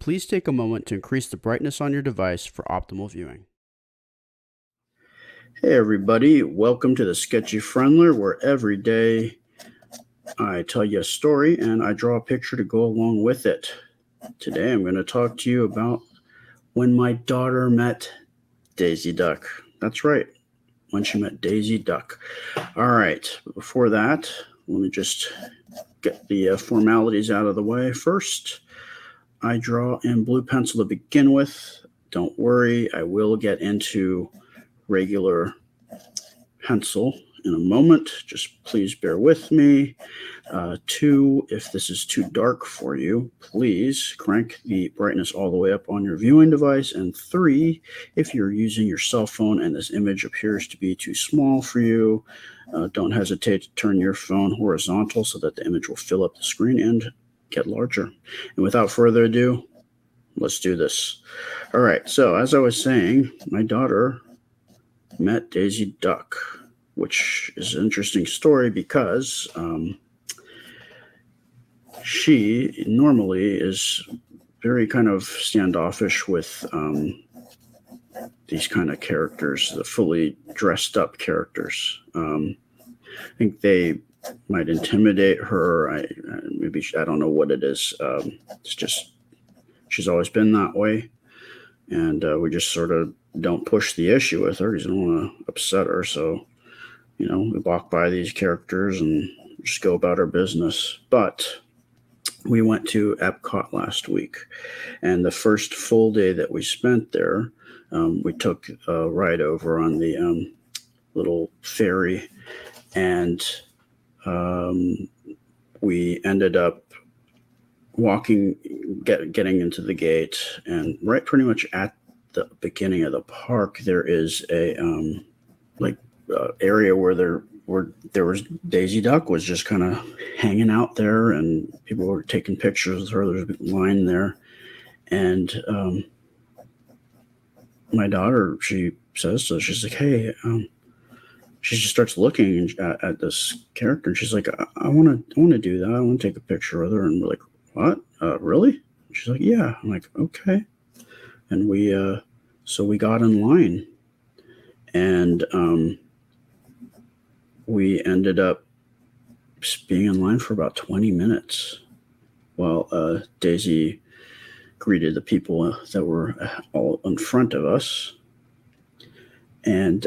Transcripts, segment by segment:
Please take a moment to increase the brightness on your device for optimal viewing. Hey everybody, welcome to the Sketchy Friendler, where every day I tell you a story and I draw a picture to go along with it. Today I'm going to talk to you about when my daughter met Daisy Duck. That's right, when she met Daisy Duck. All right, before that, let me just get the formalities out of the way. First, I draw in blue pencil to begin with. Don't worry, I will get into regular pencil in a moment. Just please bear with me. 2, if this is too dark for you, please crank the brightness all the way up on your viewing device. And 3, if you're using your cell phone and this image appears to be too small for you, don't hesitate to turn your phone horizontal so that the image will fill up the screen and get larger. And without further ado, let's do this. All right, so as I was saying, my daughter met Daisy Duck, which is an interesting story because she normally is very kind of standoffish with these kind of characters, the fully dressed up characters. I think they might intimidate her. I don't know what it is. It's just she's always been that way, and we just sort of don't push the issue with her because we don't want to upset her. So, we walk by these characters and just go about our business. But we went to Epcot last week, and the first full day that we spent there, we took a ride over on the little ferry, and we ended up getting into the gate, and right pretty much at the beginning of the park, there is a area where there was Daisy Duck was just kind of hanging out there, and people were taking pictures with her. There's a big line there, and my daughter, she says so. She's like, "Hey," she just starts looking at this character, and she's like, "I want to do that. I want to take a picture with her." And we're like, "What? Really?" She's like, "Yeah." I'm like, "Okay." And so we got in line, and we ended up being in line for about 20 minutes while Daisy greeted the people that were all in front of us. And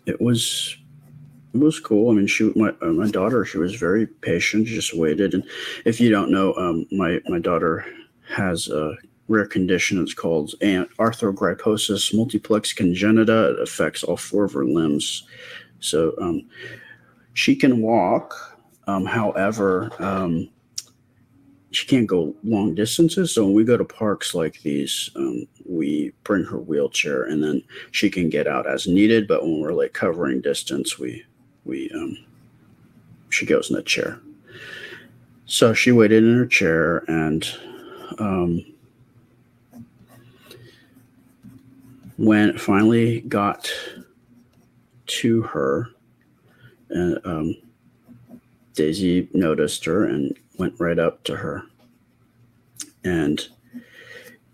it was cool. I mean, my daughter, she was very patient. She just waited. And if you don't know, my daughter has a rare condition. It's called arthrogryposis multiplex congenita. It affects all 4 of her limbs. So she can walk. However, she can't go long distances. So when we go to parks like these, we bring her wheelchair, and then she can get out as needed. But when we're like covering distance, she goes in the chair. So she waited in her chair, and when it finally got to her, and Daisy noticed her and went right up to her, and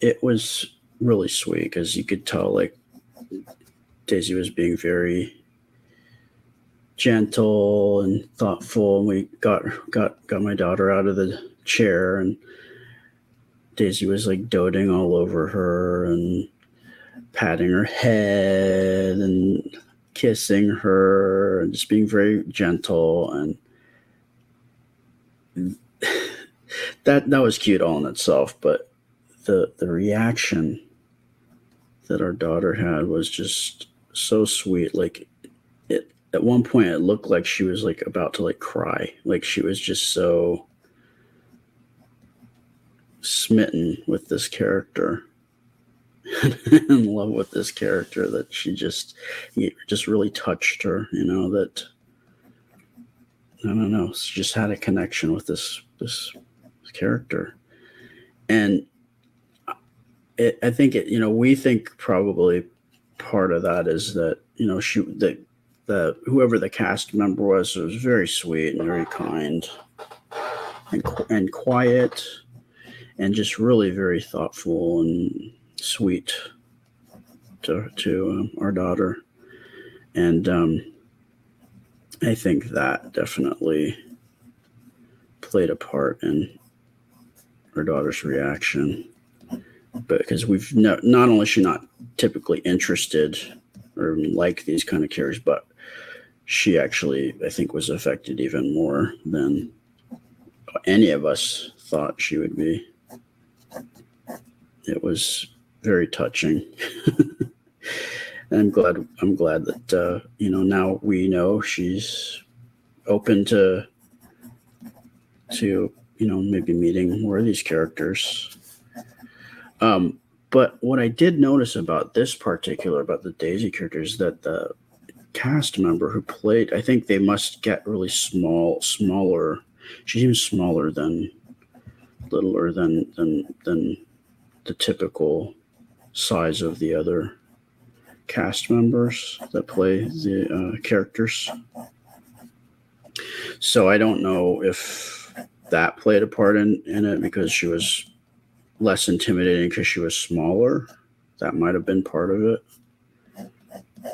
it was really sweet because you could tell like Daisy was being very gentle and thoughtful, and we got my daughter out of the chair, and Daisy was like doting all over her and patting her head and kissing her and just being very gentle, and that was cute all in itself. But the reaction that our daughter had was just so sweet. Like, it at one point it looked like she was like about to like cry. Like, she was just so smitten with this character in love with this character that it just really touched her, that I don't know, she just had a connection with this character. And I think we think probably part of that is that, whoever the cast member was very sweet and very kind and quiet. and just really very thoughtful and sweet to our daughter. And I think that definitely played a part in our daughter's reaction. But because we've not only is she not typically interested or like these kind of characters, but she actually, I think, was affected even more than any of us thought she would be. It was very touching. And I'm glad that now we know she's open to maybe meeting more of these characters. But what I did notice about about the Daisy characters, that the cast member who played, I think they must get really smaller. She's even smaller littler than the typical size of the other cast members that play the characters. So I don't know if that played a part in it, because she was less intimidating because she was smaller. That might have been part of it.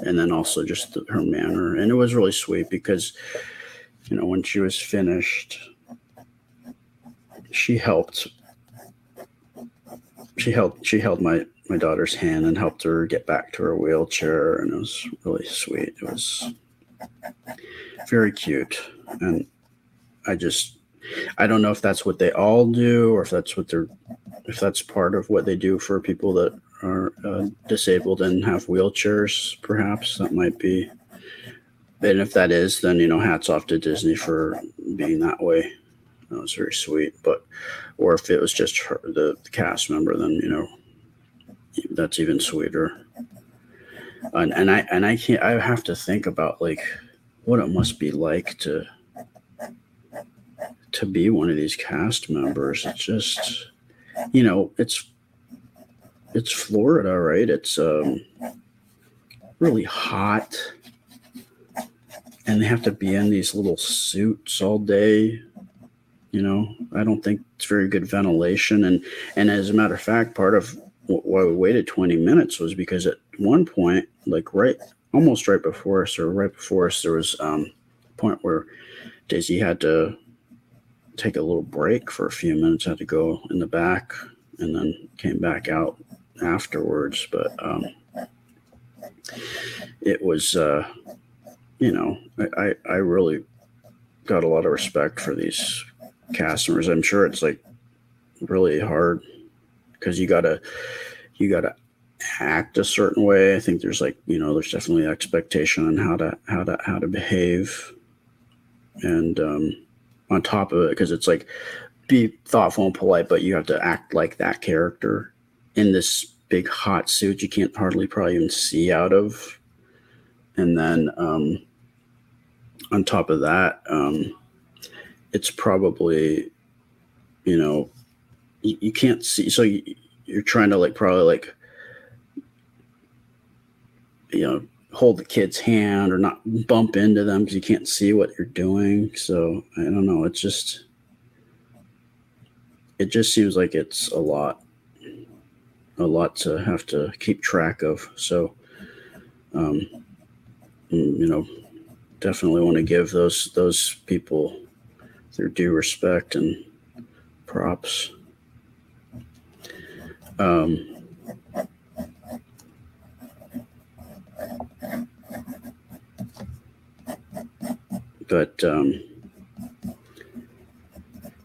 And then also just her manner. And it was really sweet because, when she was finished, she held my daughter's hand and helped her get back to her wheelchair. And it was really sweet. It was very cute. And I don't know if that's what they all do, or if that's part of what they do for people that are disabled and have wheelchairs. Perhaps that might be. And if that is, then hats off to Disney for being that way. That was very sweet. Or if it was just her, the cast member, then that's even sweeter. And I can't. I have to think about what it must be like to be one of these cast members. It's just, it's Florida, right? It's really hot, and they have to be in these little suits all day. I don't think it's very good ventilation. And as a matter of fact, part of why we waited 20 minutes was because at one point, almost right before us, there was a point where Daisy had to take a little break for a few minutes, had to go in the back, and then came back out afterwards. But it was, I really got a lot of respect for these cast members. I'm sure it's really hard because you gotta act a certain way. I think there's there's definitely expectation on how to behave, and on top of it, because it's be thoughtful and polite, but you have to act like that character in this big hot suit you can't hardly probably even see out of. And then on top of that, it's probably, you can't see. So you're trying to probably hold the kid's hand or not bump into them because you can't see what you're doing. So I don't know. It just seems like it's a lot to have to keep track of. So, definitely want to give those people their due respect and props. But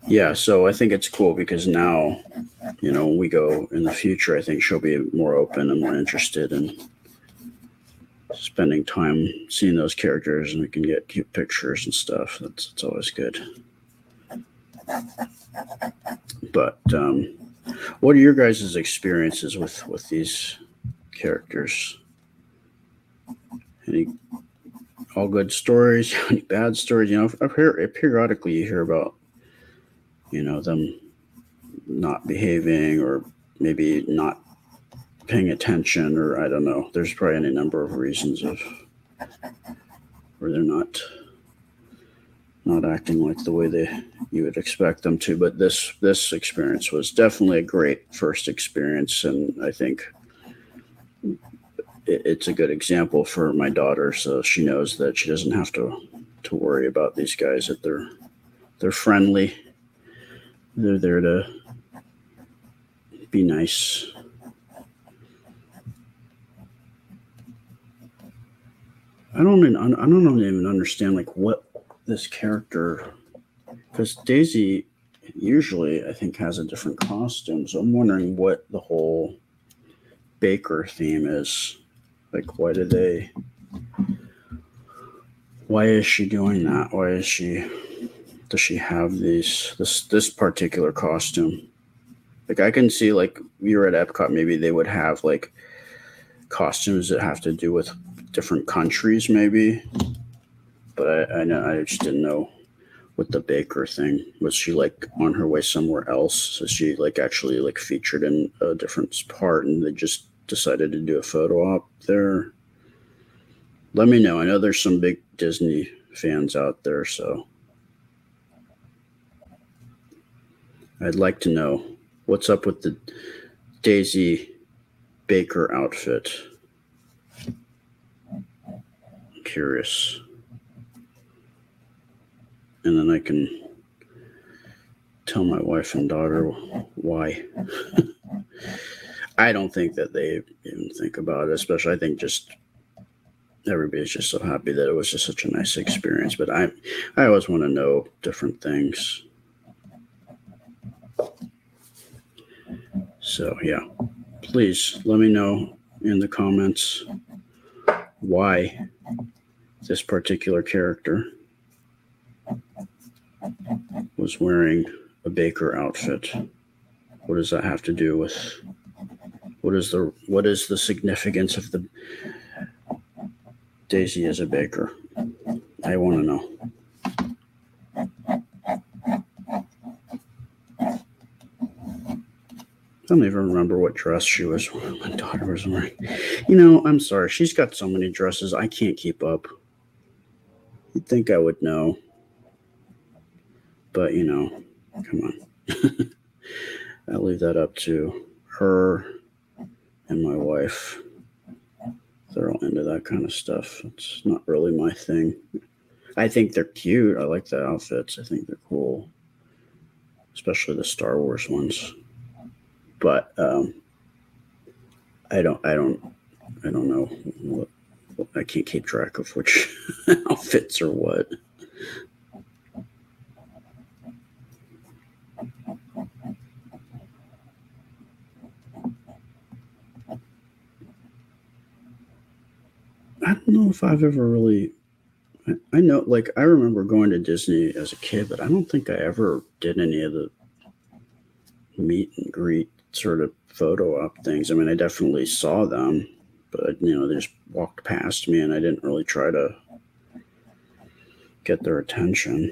yeah, so I think it's cool because now, when we go in the future, I think she'll be more open and more interested in spending time seeing those characters, and we can get cute pictures and stuff. It's always good. But what are your guys' experiences with these characters? Any all good stories? Any bad stories? I've heard periodically you hear about them not behaving or maybe not paying attention, or I don't know. There's probably any number of reasons of where they're not not acting like the way you would expect them to. But this experience was definitely a great first experience, and I think it's a good example for my daughter, so she knows that she doesn't have to worry about these guys. That they're friendly. They're there to be nice. I don't even understand like what this character, because Daisy usually I think has a different costume, so I'm wondering what the whole baker theme is. Like, why is she doing that? Does she have this particular costume? Like, I can see, like, you're at Epcot, maybe they would have like costumes that have to do with different countries, maybe. But I just didn't know with the baker thing. Was she like on her way somewhere else? So she like actually like featured in a different part, and they just decided to do a photo op there. Let me know. I know there's some big Disney fans out there, so I'd like to know what's up with the Daisy Baker outfit. I'm curious. And then I can tell my wife and daughter why. I don't think that they even think about it, especially I think just everybody's just so happy that it was just such a nice experience. But I always want to know different things. So yeah, please let me know in the comments why this particular character was wearing a baker outfit. What does that have to do with what is the significance of the Daisy as a baker? I want to know. I don't even remember what dress my daughter was wearing. I'm sorry. She's got so many dresses. I can't keep up. You'd think I would know. But, come on. I'll leave that up to her and my wife. They're all into that kind of stuff. It's not really my thing. I think they're cute. I like the outfits. I think they're cool, especially the Star Wars ones. But I don't know. I can't keep track of which outfits are what. I don't know if I've ever really. I know, like, I remember going to Disney as a kid, but I don't think I ever did any of the meet and greet sort of photo op things. I mean, I definitely saw them, but they just walked past me, and I didn't really try to get their attention.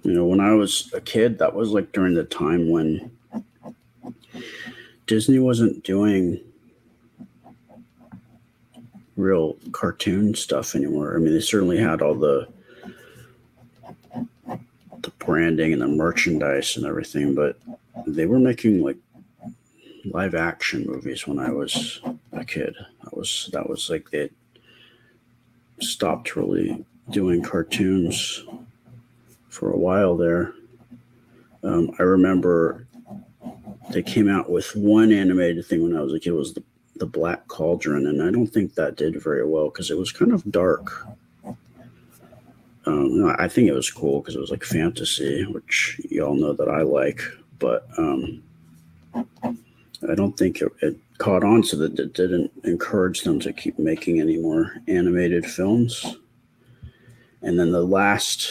When I was a kid, that was like during the time when Disney wasn't doing real cartoon stuff anymore. I mean, they certainly had all the branding and the merchandise and everything, but they were making like live action movies when I was a kid. That was like they stopped really doing cartoons for a while there. I remember they came out with one animated thing when I was a kid. It was the Black Cauldron, and I don't think that did very well because it was kind of dark. I think it was cool because it was like fantasy, which y'all know that I like, but I don't think it caught on, so that it didn't encourage them to keep making any more animated films. And then the last,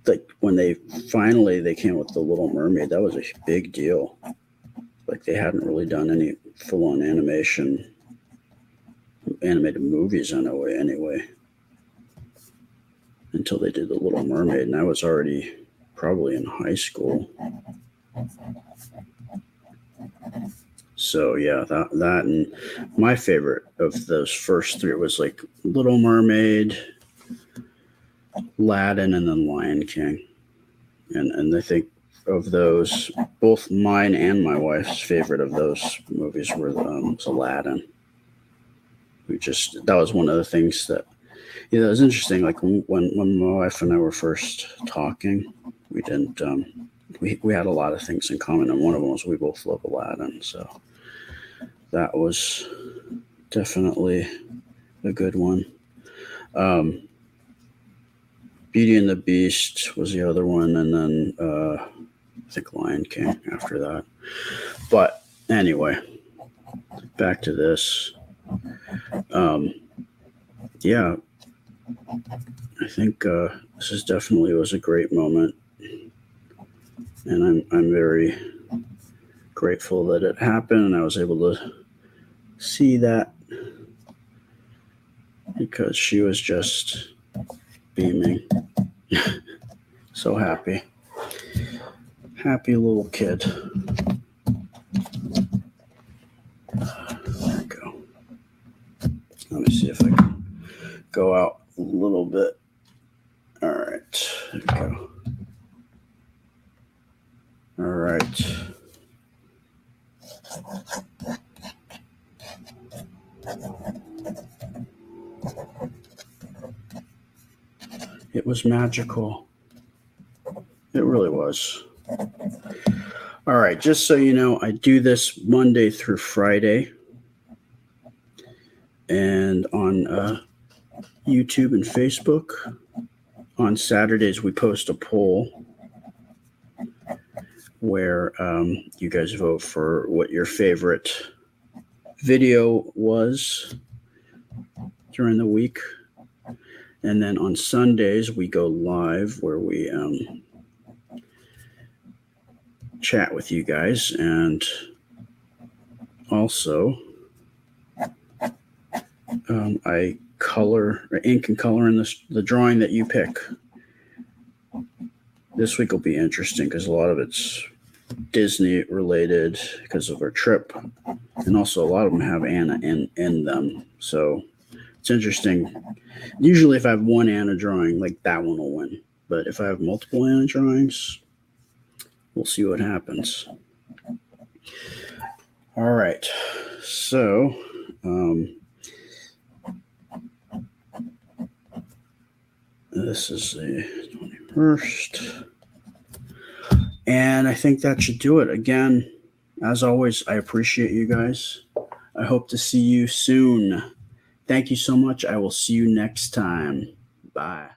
like when they came with The Little Mermaid, that was a big deal. Like they hadn't really done any full-on animated movies anyway, until they did The Little Mermaid, and I was already probably in high school. So yeah, that and my favorite of those first three was like Little Mermaid, Aladdin and then Lion King. And I think of those, both mine and my wife's favorite of those movies was Aladdin. That was one of the things that, it was interesting. Like when my wife and I were first talking, we didn't, we had a lot of things in common, and one of them was we both love Aladdin. So that was definitely a good one. Beauty and the Beast was the other one, and then I think Lion King after that. But anyway, back to this. Yeah, I think this definitely was a great moment, and I'm very grateful that it happened, and I was able to see that, because she was just beaming. So happy little kid. There we go. Let me see if I can go out a little bit. All right, there we go. All right. It was magical. It really was. All right, just so you know, I do this Monday through Friday. And on YouTube and Facebook. On Saturdays, we post a poll where you guys vote for what your favorite video was during the week. And then on Sundays, we go live where we chat with you guys. And also, I ink and color in the drawing that you pick. This week will be interesting because a lot of it's Disney related because of our trip. And also a lot of them have Anna in them. So it's interesting. Usually if I have one Anna drawing, like that one will win. But if I have multiple Anna drawings, we'll see what happens. All right. So, this is the 21st. And I think that should do it. Again, as always, I appreciate you guys. I hope to see you soon. Thank you so much. I will see you next time. Bye.